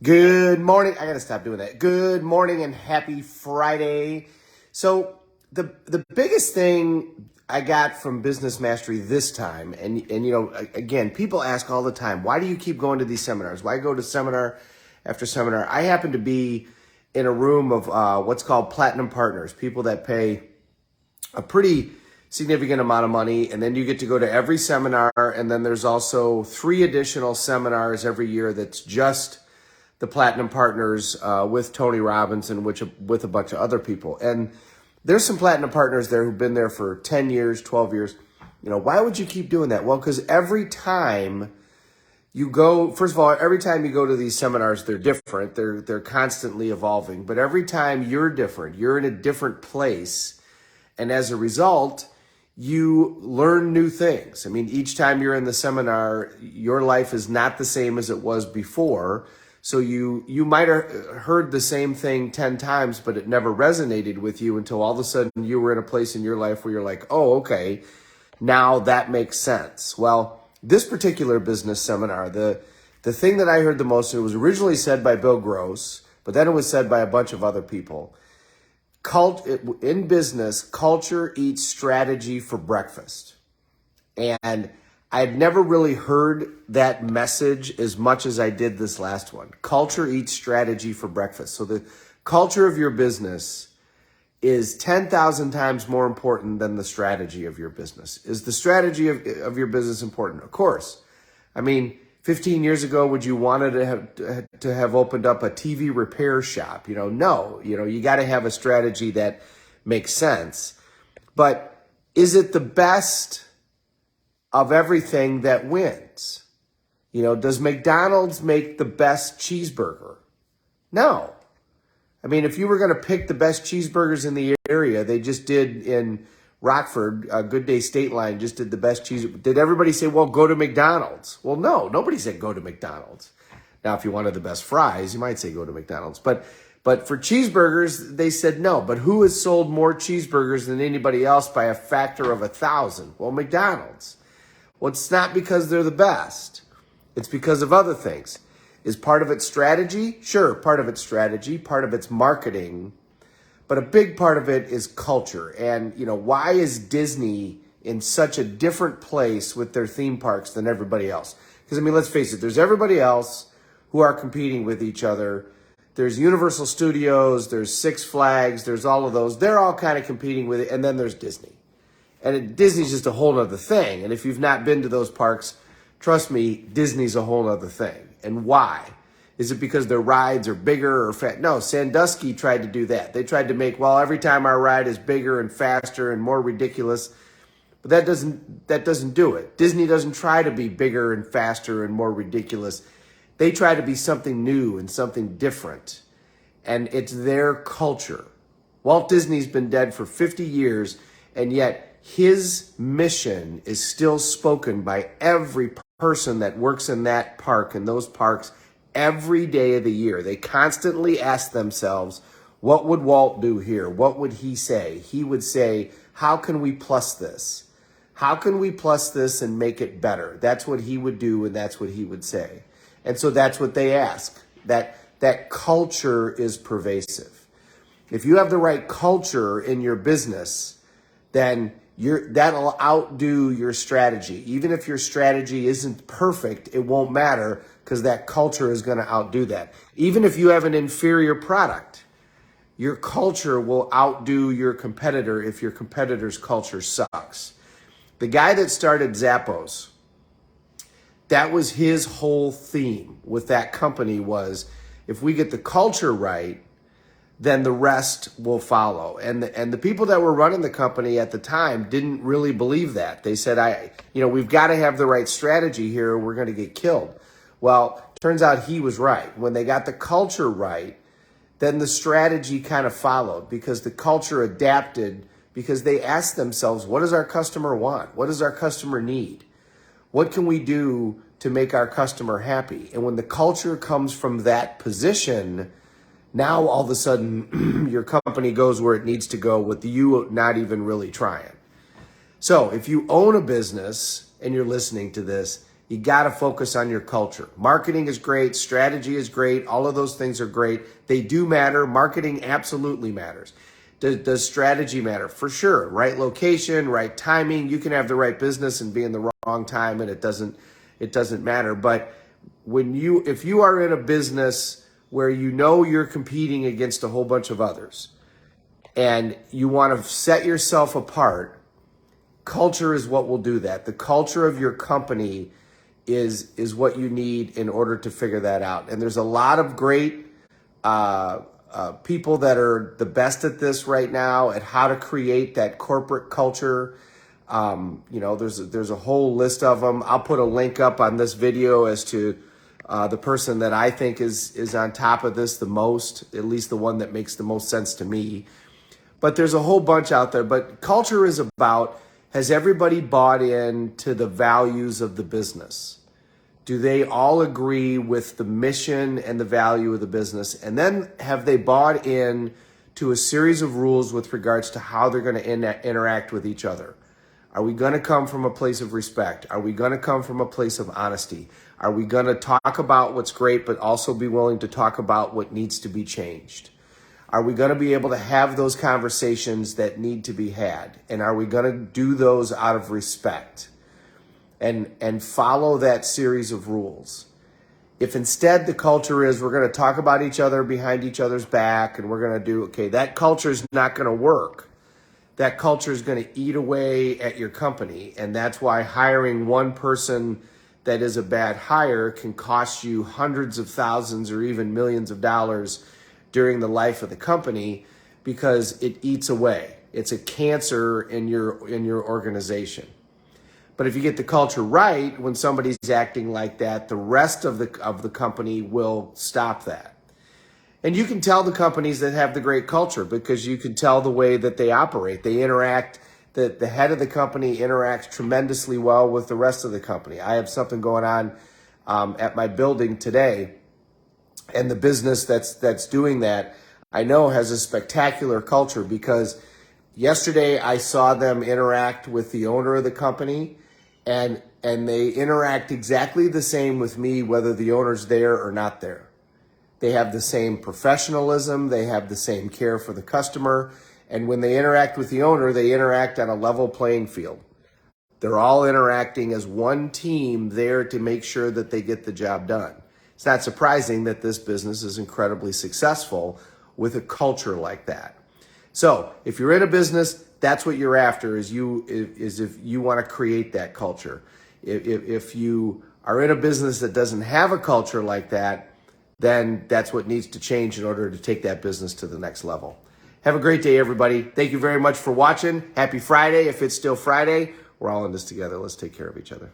Good morning. I got to stop doing that. Good morning and happy Friday. So the biggest thing I got from Business Mastery this time, and again, people ask all the time, why do you keep going to these seminars? Why go to seminar after seminar? I happen to be in a room of what's called platinum partners, people that pay a pretty significant amount of money, and then you get to go to every seminar, and then there's also 3 additional seminars every year that's just the Platinum Partners with Tony Robbins and with a bunch of other people. And there's some Platinum Partners there who've been there for 10 years, 12 years. Why would you keep doing that? Well, because every time you go, first of all, every time you go to these seminars, they're different. They're constantly evolving. But every time you're different, you're in a different place. And as a result, you learn new things. I mean, each time you're in the seminar, your life is not the same as it was before. So you might have heard the same thing 10 times, but it never resonated with you until all of a sudden you were in a place in your life where you're like, oh, okay, now that makes sense. Well, this particular business seminar, the thing that I heard the most, it was originally said by Bill Gross, but then it was said by a bunch of other people. In business, culture eats strategy for breakfast. And I'd never really heard that message as much as I did this last one. Culture eats strategy for breakfast. So the culture of your business is 10,000 times more important than the strategy of your business. Is the strategy of your business important? Of course. I mean, 15 years ago, would you want to have opened up a TV repair shop? No. You got to have a strategy that makes sense. But is it the best of everything that wins? Does McDonald's make the best cheeseburger? No. I mean, if you were going to pick the best cheeseburgers in the area, they just did in Rockford, Good Day State Line just did the best cheese. Did everybody say, well, go to McDonald's? Well, no, nobody said go to McDonald's. Now, if you wanted the best fries, you might say go to McDonald's. But for cheeseburgers, they said no. But who has sold more cheeseburgers than anybody else by a factor of 1,000? Well, McDonald's. Well, it's not because they're the best. It's because of other things. Is part of it strategy? Sure, part of it's strategy, part of it's marketing, but a big part of it is culture. And, why is Disney in such a different place with their theme parks than everybody else? Because, let's face it, there's everybody else who are competing with each other. There's Universal Studios, there's Six Flags, there's all of those. They're all kind of competing with it, and then there's Disney. And Disney's just a whole other thing. And if you've not been to those parks, trust me, Disney's a whole other thing. And why? Is it because their rides are bigger or fat? No, Sandusky tried to do that. They tried to make, every time our ride is bigger and faster and more ridiculous. But that doesn't do it. Disney doesn't try to be bigger and faster and more ridiculous. They try to be something new and something different. And it's their culture. Walt Disney's been dead for 50 years, and yet his mission is still spoken by every person that works in that park, in those parks, every day of the year. They constantly ask themselves, what would Walt do here? What would he say? He would say, how can we plus this? How can we plus this and make it better? That's what he would do, and that's what he would say. And so that's what they ask. That culture is pervasive. If you have the right culture in your business, then that'll outdo your strategy. Even if your strategy isn't perfect, it won't matter because that culture is going to outdo that. Even if you have an inferior product, your culture will outdo your competitor if your competitor's culture sucks. The guy that started Zappos, that was his whole theme with that company was, if we get the culture right, then the rest will follow. And the people that were running the company at the time didn't really believe that. They said, we've got to have the right strategy here or we're going to get killed. Well, turns out he was right. When they got the culture right, then the strategy kind of followed because the culture adapted because they asked themselves, what does our customer want? What does our customer need? What can we do to make our customer happy? And when the culture comes from that position, now all of a sudden your company goes where it needs to go with you not even really trying. So if you own a business and you're listening to this, You got to focus on your culture. Marketing is great. Strategy is great. All of those things are great. They do matter. Marketing absolutely matters. Does strategy matter? For sure. Right location, right timing. You can have the right business and be in the wrong time, and it doesn't matter. But if you are in a business where you know you're competing against a whole bunch of others and you want to set yourself apart, culture is what will do that. The culture of your company is what you need in order to figure that out. And there's a lot of great people that are the best at this right now, at how to create that corporate culture. There's a whole list of them. I'll put a link up on this video as to the person that I think is on top of this the most, at least the one that makes the most sense to me. But there's a whole bunch out there. But culture is about, has everybody bought in to the values of the business? Do they all agree with the mission and the value of the business? And then have they bought in to a series of rules with regards to how they're going to interact with each other? Are we going to come from a place of respect? Are we going to come from a place of honesty? Are we going to talk about what's great, but also be willing to talk about what needs to be changed? Are we going to be able to have those conversations that need to be had? And are we going to do those out of respect and follow that series of rules? If instead the culture is we're going to talk about each other behind each other's back and we're going to do, that culture is not going to work. That culture is going to eat away at your company. And that's why hiring one person that is a bad hire can cost you hundreds of thousands or even millions of dollars during the life of the company, because it eats away. It's a cancer in your organization. But if you get the culture right, when somebody's acting like that, the rest of the company will stop that. And you can tell the companies that have the great culture because you can tell the way that they operate. They interact, the head of the company interacts tremendously well with the rest of the company. I have something going on at my building today, and the business that's doing that, I know, has a spectacular culture, because yesterday I saw them interact with the owner of the company, and they interact exactly the same with me, whether the owner's there or not there. They have the same professionalism. They have the same care for the customer. And when they interact with the owner, they interact on a level playing field. They're all interacting as one team there to make sure that they get the job done. It's not surprising that this business is incredibly successful with a culture like that. So if you're in a business, that's what you're after, is if you want to create that culture. If you are in a business that doesn't have a culture like that, then that's what needs to change in order to take that business to the next level. Have a great day, everybody. Thank you very much for watching. Happy Friday. If it's still Friday, we're all in this together. Let's take care of each other.